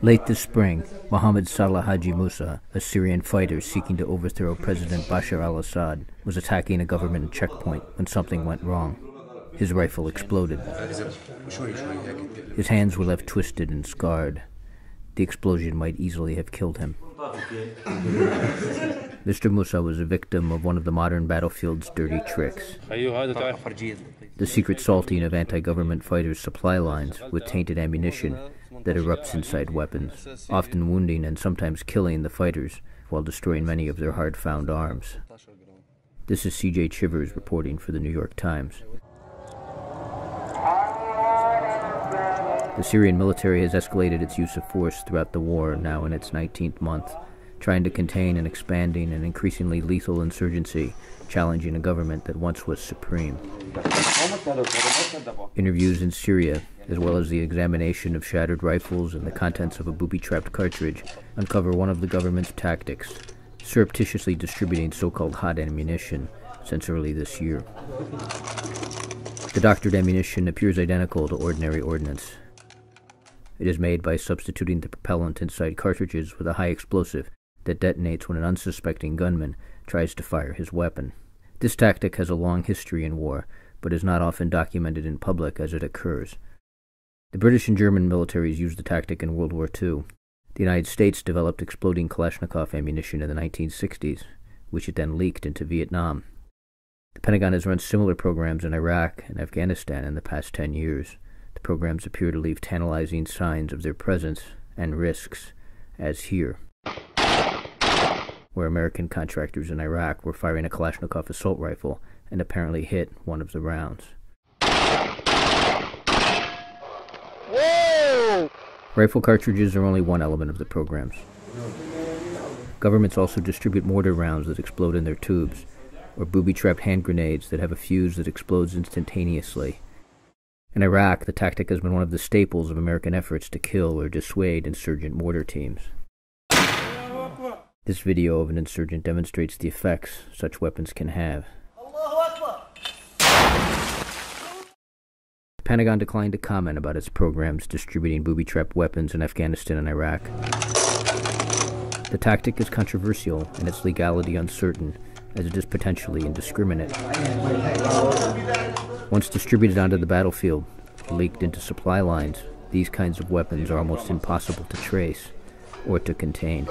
Late this spring, Mohammed Salah Haji Musa, a Syrian fighter seeking to overthrow President Bashar al-Assad, was attacking a government checkpoint when something went wrong. His rifle exploded. His hands were left twisted and scarred. The explosion might easily have killed him. Mr. Musa was a victim of one of the modern battlefield's dirty tricks. The secret salting of anti-government fighters' supply lines with tainted ammunition that erupts inside weapons, often wounding and sometimes killing the fighters while destroying many of their hard-found arms. This is C.J. Chivers reporting for the New York Times. The Syrian military has escalated its use of force throughout the war, now in its 19th month, trying to contain an expanding and increasingly lethal insurgency, challenging a government that once was supreme. Interviews in Syria, as well as the examination of shattered rifles and the contents of a booby-trapped cartridge, uncover one of the government's tactics, surreptitiously distributing so-called hot ammunition since early this year. The doctored ammunition appears identical to ordinary ordnance. It is made by substituting the propellant inside cartridges with a high explosive that detonates when an unsuspecting gunman tries to fire his weapon. This tactic has a long history in war, but is not often documented in public as it occurs. The British and German militaries used the tactic in World War II. The United States developed exploding Kalashnikov ammunition in the 1960s, which it then leaked into Vietnam. The Pentagon has run similar programs in Iraq and Afghanistan in the past 10 years. The programs appear to leave tantalizing signs of their presence and risks, as here, where American contractors in Iraq were firing a Kalashnikov assault rifle and apparently hit one of the rounds. Whoa! Rifle cartridges are only one element of the programs. Governments also distribute mortar rounds that explode in their tubes, or booby-trapped hand grenades that have a fuse that explodes instantaneously. In Iraq, the tactic has been one of the staples of American efforts to kill or dissuade insurgent mortar teams. This video of an insurgent demonstrates the effects such weapons can have. The Pentagon declined to comment about its programs distributing booby-trapped weapons in Afghanistan and Iraq. The tactic is controversial and its legality uncertain, as it is potentially indiscriminate. Once distributed onto the battlefield, leaked into supply lines, these kinds of weapons are almost impossible to trace or to contain.